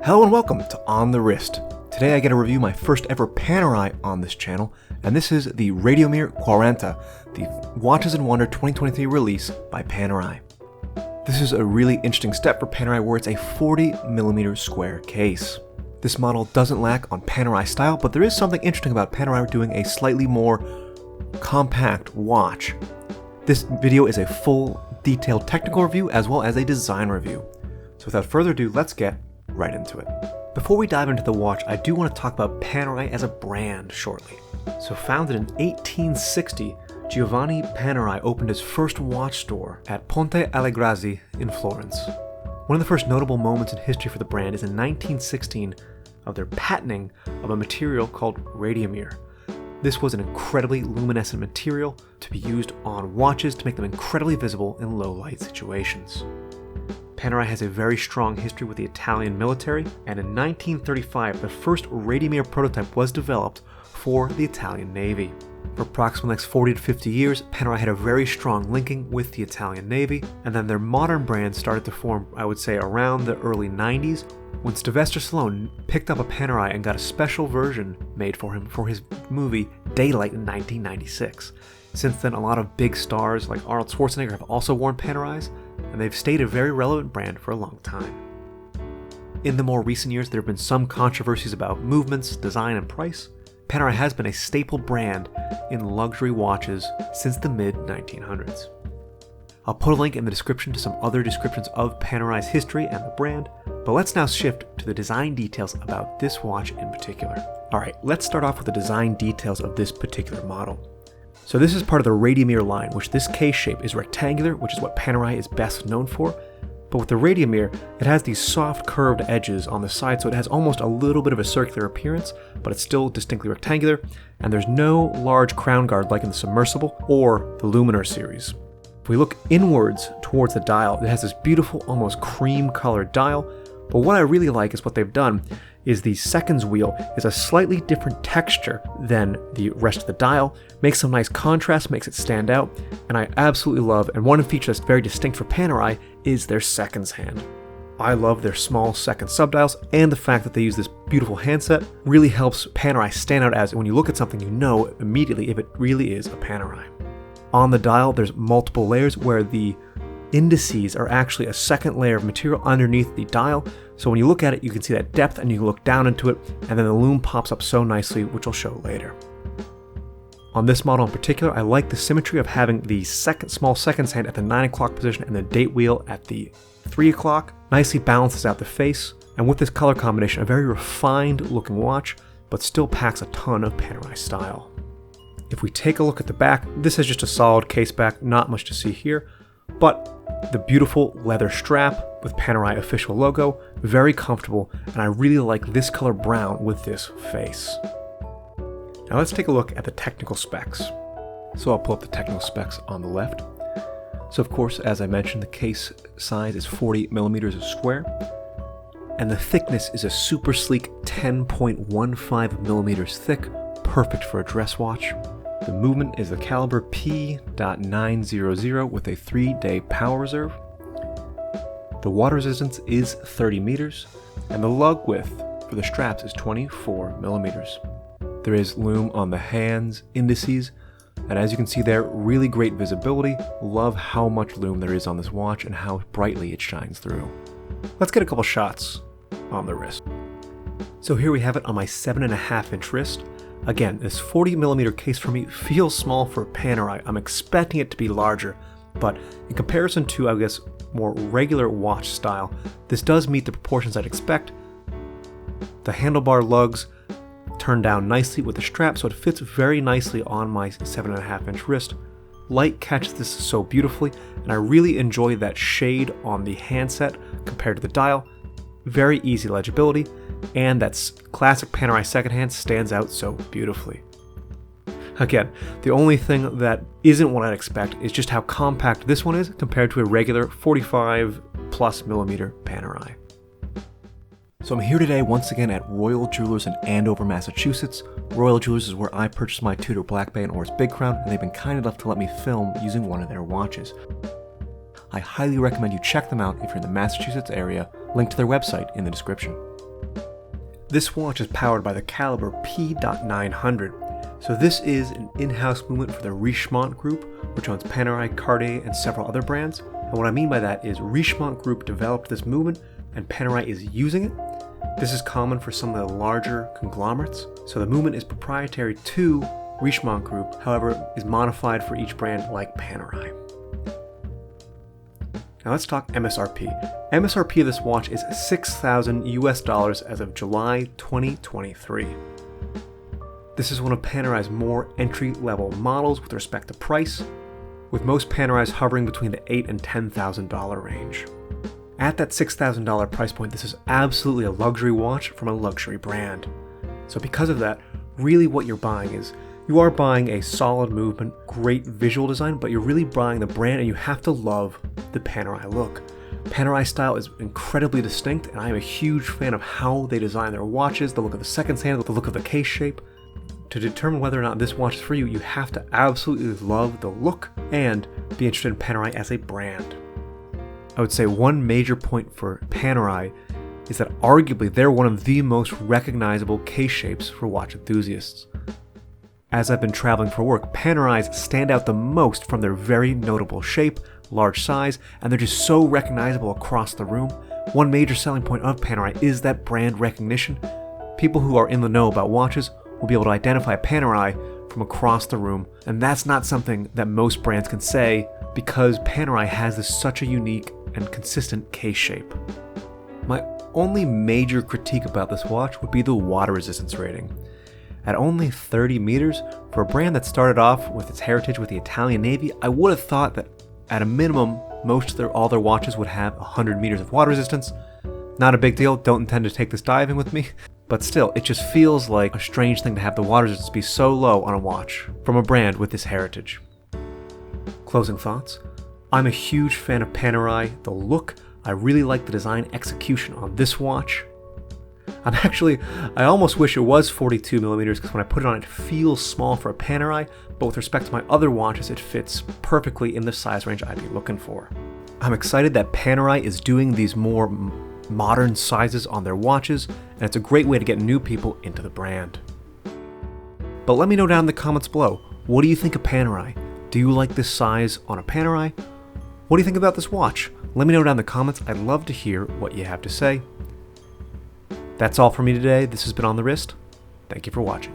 Hello and welcome to On the Wrist. Today I get to review my first ever Panerai on this channel, and this is the Radiomir Quaranta, the Watches and Wonder 2023 release by Panerai. This is a really interesting step for Panerai where it's a 40mm square case. This model doesn't lack on Panerai style, but there is something interesting about Panerai doing a slightly more compact watch. This video is a full, detailed technical review as well as a design review. So without further ado, let's get right into it. Before we dive into the watch, I do want to talk about Panerai as a brand shortly. So founded in 1860, Giovanni Panerai opened his first watch store at Ponte alle Grazie in Florence. One of the first notable moments in history for the brand is in 1916 of their patenting of a material called Radiomir. This was an incredibly luminescent material to be used on watches to make them incredibly visible in low light situations. Panerai has a very strong history with the Italian military, and in 1935 the first Radiomir prototype was developed for the Italian Navy. For approximately the next 40 to 50 years, Panerai had a very strong linking with the Italian Navy, and then their modern brand started to form, I would say, around the early 90s, when Sylvester Stallone picked up a Panerai and got a special version made for him for his movie Daylight in 1996. Since then, a lot of big stars like Arnold Schwarzenegger have also worn Panerais, and they've stayed a very relevant brand for a long time. In the more recent years, there have been some controversies about movements, design, and price. Panerai has been a staple brand in luxury watches since the mid-1900s. I'll put a link in the description to some other descriptions of Panerai's history and the brand, but let's now shift to the design details about this watch in particular. Alright, let's start off with the design details of this particular model. So this is part of the Radiomir line, which this case shape is rectangular, which is what Panerai is best known for. But with the Radiomir, it has these soft curved edges on the side, so it has almost a little bit of a circular appearance, but it's still distinctly rectangular, and there's no large crown guard like in the Submersible or the Luminar series. If we look inwards towards the dial, it has this beautiful, almost cream colored dial, but what I really like is what they've done is the seconds wheel is a slightly different texture than the rest of the dial, makes some nice contrast, makes it stand out, and I absolutely love, and one feature that's very distinct for Panerai is their seconds hand. I love their small second subdials, and the fact that they use this beautiful handset really helps Panerai stand out as when you look at something you know immediately if it really is a Panerai. On the dial, there's multiple layers where the indices are actually a second layer of material underneath the dial, so when you look at it you can see that depth and you can look down into it, and then the lume pops up so nicely, which I'll show later. On this model in particular, I like the symmetry of having the small seconds hand at the 9 o'clock position and the date wheel at the 3 o'clock. Nicely balances out the face, and with this color combination, a very refined looking watch, but still packs a ton of Panerai style. If we take a look at the back, this is just a solid case back, not much to see here, but the beautiful leather strap with Panerai official logo, very comfortable, and I really like this color brown with this face. Now let's take a look at the technical specs. So I'll pull up the technical specs on the left. So of course, as I mentioned, the case size is 40mm square, and the thickness is a super sleek 10.15mm thick, perfect for a dress watch. The movement is the caliber P.900 with a 3-day power reserve. The water resistance is 30 meters, and the lug width for the straps is 24 millimeters. There is lume on the hands, indices, and as you can see there, really great visibility. Love how much lume there is on this watch and how brightly it shines through. Let's get a couple shots on the wrist. So here we have it on my 7.5-inch wrist. Again, this 40mm case for me feels small for Panerai. I'm expecting it to be larger, but in comparison to, I guess, more regular watch style, this does meet the proportions I'd expect. The handlebar lugs turn down nicely with the strap, so it fits very nicely on my 7.5-inch wrist. Light catches this so beautifully, and I really enjoy that shade on the handset compared to the dial. Very easy legibility, and that classic Panerai second hand stands out so beautifully. Again, the only thing that isn't what I'd expect is just how compact this one is compared to a regular 45+mm Panerai. So I'm here today once again at Royal Jewelers in Andover, Massachusetts. Royal Jewelers is where I purchased my Tudor Black Bay and Oris Big Crown, and they've been kind enough to let me film using one of their watches. I highly recommend you check them out if you're in the Massachusetts area. Link to their website in the description. This watch is powered by the caliber P.900. So this is an in-house movement for the Richemont Group, which owns Panerai, Cartier, and several other brands. And what I mean by that is Richemont Group developed this movement and Panerai is using it. This is common for some of the larger conglomerates. So the movement is proprietary to Richemont Group, however, is modified for each brand like Panerai. Now let's talk MSRP. MSRP of this watch is $6,000 US as of July 2023. This is one of Panerai's more entry-level models with respect to price, with most Panerais hovering between the $8,000 and $10,000 range. At that $6,000 price point, this is absolutely a luxury watch from a luxury brand. So because of that, really what you're buying is, you are buying a solid movement, great visual design, but you're really buying the brand and you have to love the Panerai look. Panerai style is incredibly distinct and I am a huge fan of how they design their watches, the look of the second hand, the look of the case shape. To determine whether or not this watch is for you, you have to absolutely love the look and be interested in Panerai as a brand. I would say one major point for Panerai is that arguably they're one of the most recognizable case shapes for watch enthusiasts. As I've been traveling for work, Panerais stand out the most from their very notable shape, large size, and they're just so recognizable across the room. One major selling point of Panerai is that brand recognition. People who are in the know about watches will be able to identify Panerai from across the room, and that's not something that most brands can say because Panerai has such a unique and consistent case shape. My only major critique about this watch would be the water resistance rating. At only 30 meters, for a brand that started off with its heritage with the Italian Navy, I would have thought that at a minimum, all their watches would have 100 meters of water resistance. Not a big deal, don't intend to take this diving with me, but still, it just feels like a strange thing to have the water resistance be so low on a watch from a brand with this heritage. Closing thoughts. I'm a huge fan of Panerai, the look. I really like the design execution on this watch. I almost wish it was 42 millimeters because when I put it on, it feels small for a Panerai, but with respect to my other watches, it fits perfectly in the size range I'd be looking for. I'm excited that Panerai is doing these more modern sizes on their watches, and it's a great way to get new people into the brand. But let me know down in the comments below, what do you think of Panerai? Do you like this size on a Panerai? What do you think about this watch? Let me know down in the comments. I'd love to hear what you have to say. That's all for me today. This has been On The Wrist. Thank you for watching.